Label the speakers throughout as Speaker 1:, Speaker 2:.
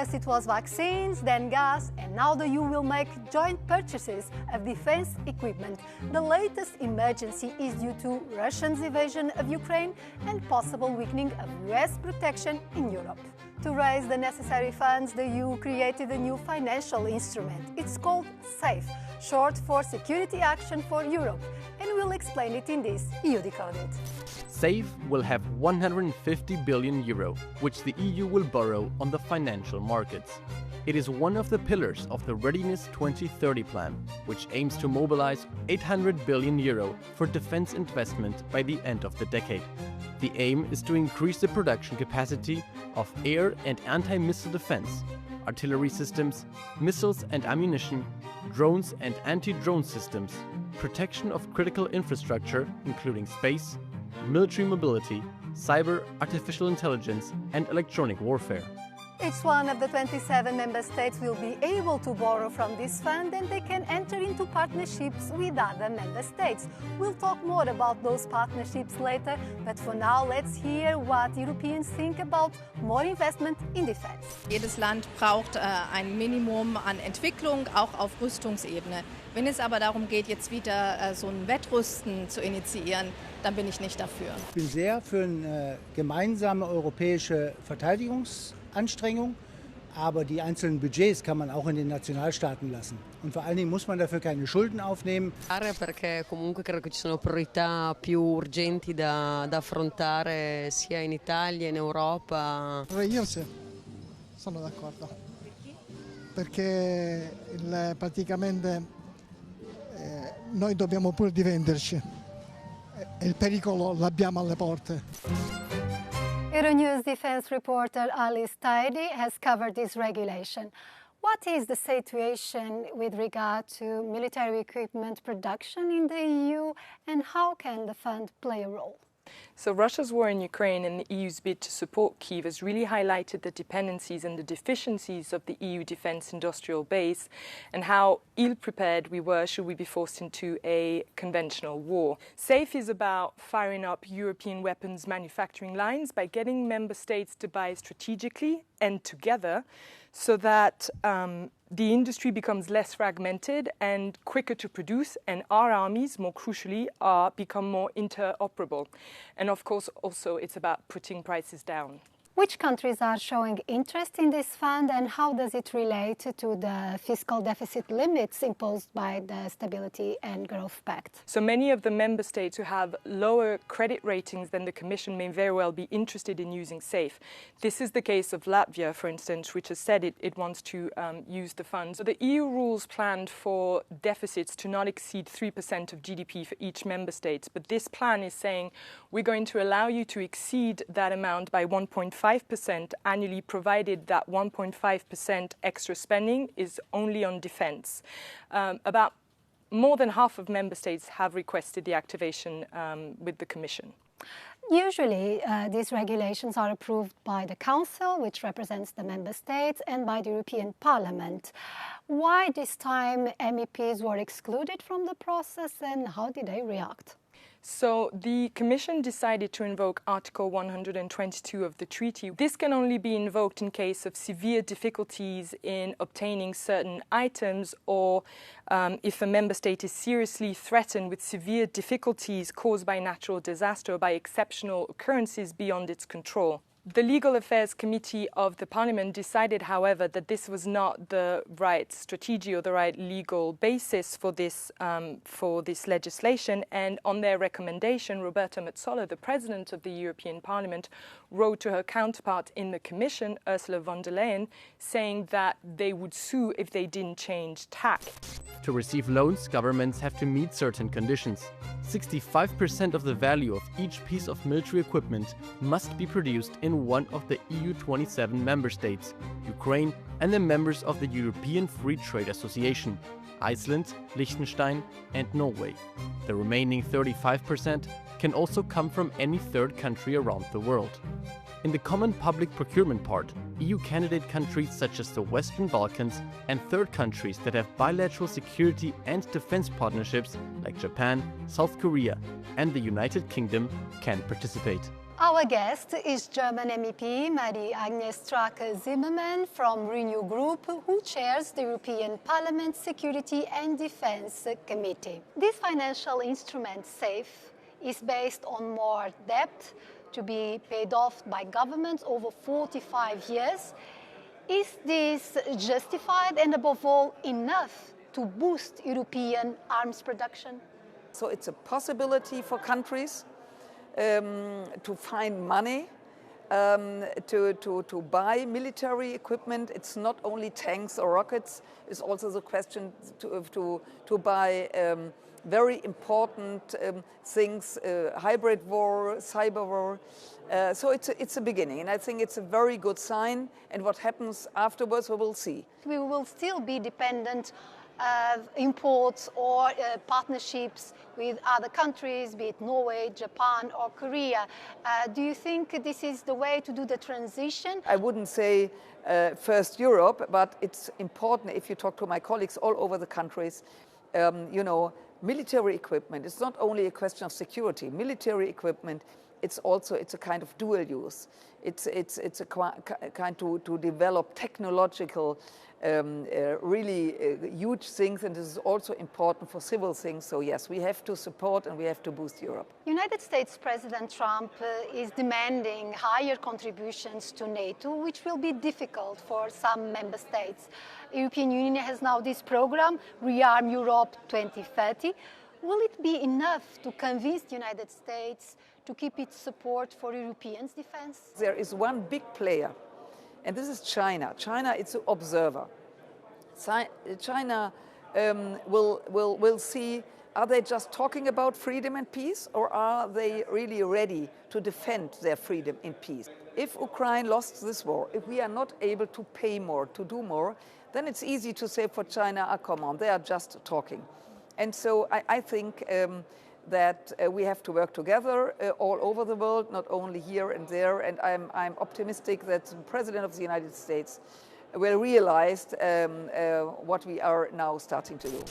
Speaker 1: First it was vaccines, then gas, and now the EU will make joint purchases of defense equipment. The latest emergency is due to Russia's invasion of Ukraine and possible weakening of US protection in Europe. To raise the necessary funds, the EU created a new financial instrument. It's called SAFE, short for Security Action for Europe, and we'll explain it in this EU Decoded.
Speaker 2: SAFE will have 150 billion euro, which the EU will borrow on the financial markets. It is one of the pillars of the Readiness 2030 plan, which aims to mobilize 800 billion euro for defense investment by the end of the decade. The aim is to increase the production capacity of air and anti-missile defense, artillery systems, missiles and ammunition, drones and anti-drone systems, protection of critical infrastructure including space, military mobility, cyber, artificial intelligence and electronic warfare.
Speaker 1: Each one of the 27 member states will be able to borrow from this fund, and they can enter into partnerships with other member states. We'll talk more about those partnerships later, but for now let's hear what Europeans think about more investment in defense.
Speaker 3: Jedes Land braucht ein Minimum an Entwicklung, auch auf Rüstungsebene. Wenn es aber darum geht, jetzt wieder so ein Wettrüsten zu initiieren, dann bin ich nicht dafür.
Speaker 4: Ich bin sehr für eine gemeinsame europäische Verteidigungsanstrengung, aber die einzelnen Budgets kann man auch in den Nationalstaaten lassen. Und vor allen Dingen muss man dafür keine Schulden aufnehmen.
Speaker 5: Perché comunque credo che ci sono priorità più urgenti da affrontare sia in Italia, in Europa.
Speaker 6: Io sì, sono d'accordo. Perché praticamente noi dobbiamo pure difenderci e il pericolo l'abbiamo alle porte.
Speaker 1: Euronews defense reporter Alice Tidy has covered this regulation. What is the situation with regard to military equipment production in the EU, and how can the fund play a role?
Speaker 7: So Russia's war in Ukraine and the EU's bid to support Kyiv has really highlighted the dependencies and the deficiencies of the EU defence industrial base and how ill-prepared we were should we be forced into a conventional war. SAFE is about firing up European weapons manufacturing lines by getting member states to buy strategically and together so that the industry becomes less fragmented and quicker to produce, and our armies, more crucially, become more interoperable. And of course, also it's about putting prices down.
Speaker 1: Which countries are showing interest in this fund, and how does it relate to the fiscal deficit limits imposed by the Stability and Growth Pact?
Speaker 7: So many of the member states who have lower credit ratings than the Commission may very well be interested in using SAFE. This is the case of Latvia, for instance, which has said it wants to use the funds. So the EU rules planned for deficits to not exceed 3% of GDP for each member state, but this plan is saying we're going to allow you to exceed that amount by 1.5% annually, provided that 1.5% extra spending is only on defence. About more than half of member states have requested the activation with the Commission.
Speaker 1: Usually, these regulations are approved by the Council, which represents the member states, and by the European Parliament. Why this time MEPs were excluded from the process, and how did they react?
Speaker 7: So the Commission decided to invoke Article 122 of the treaty. This can only be invoked in case of severe difficulties in obtaining certain items, or if a member state is seriously threatened with severe difficulties caused by natural disaster or by exceptional occurrences beyond its control. The Legal Affairs Committee of the Parliament decided, however, that this was not the right strategy or the right legal basis for this legislation, and on their recommendation, Roberta Metsola, the President of the European Parliament, wrote to her counterpart in the Commission, Ursula von der Leyen, saying that they would sue if they didn't change tack.
Speaker 2: To receive loans, governments have to meet certain conditions. 65% of the value of each piece of military equipment must be produced in one of the EU 27 member states, Ukraine and the members of the European Free Trade Association, Iceland, Liechtenstein and Norway. The remaining 35% can also come from any third country around the world. In the common public procurement part, EU candidate countries such as the Western Balkans and third countries that have bilateral security and defense partnerships like Japan, South Korea and the United Kingdom can participate.
Speaker 1: Our guest is German MEP Marie-Agnes Strack-Zimmermann from Renew Group, who chairs the European Parliament Security and Defence Committee. This financial instrument, SAFE, is based on more debt to be paid off by governments over 45 years. Is this justified and, above all, enough to boost European arms production?
Speaker 8: So it's a possibility for countries to find money to buy military equipment. It's not only tanks or rockets. It's also the question to buy very important things, hybrid war, cyber war. So it's a beginning, and I think it's a very good sign. And what happens afterwards, we will see.
Speaker 1: We will still be dependent of imports or partnerships with other countries, be it Norway, Japan or Korea. Do you think this is the way to do the transition?
Speaker 8: I wouldn't say first Europe, but it's important if you talk to my colleagues all over the countries, military equipment. It's not only a question of security. Military equipment, it's a kind of dual use. It's a kind to develop technological really huge things, and this is also important for civil things. So yes, we have to support and we have to boost Europe.
Speaker 1: United States President Trump is demanding higher contributions to NATO, which will be difficult for some member states. The European Union has now this program, Rearm Europe 2030. Will it be enough to convince the United States to keep its support for Europeans' defense?
Speaker 8: There is one big player, and this is China. China is an observer. China will see, are they just talking about freedom and peace, or are they really ready to defend their freedom and peace? If Ukraine lost this war, if we are not able to pay more, to do more, then it's easy to say for China, come on, they are just talking. And so I think that we have to work together all over the world, not only here and there. And I'm optimistic that the President of the United States will realize what we are now starting to do.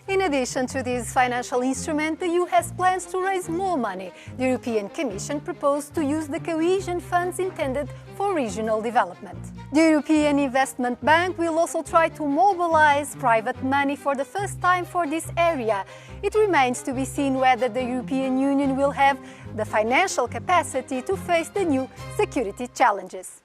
Speaker 1: In addition to this financial instrument, the EU has plans to raise more money. The European Commission proposed to use the cohesion funds intended for regional development. The European Investment Bank will also try to mobilize private money for the first time for this area. It remains to be seen whether the European Union will have the financial capacity to face the new security challenges.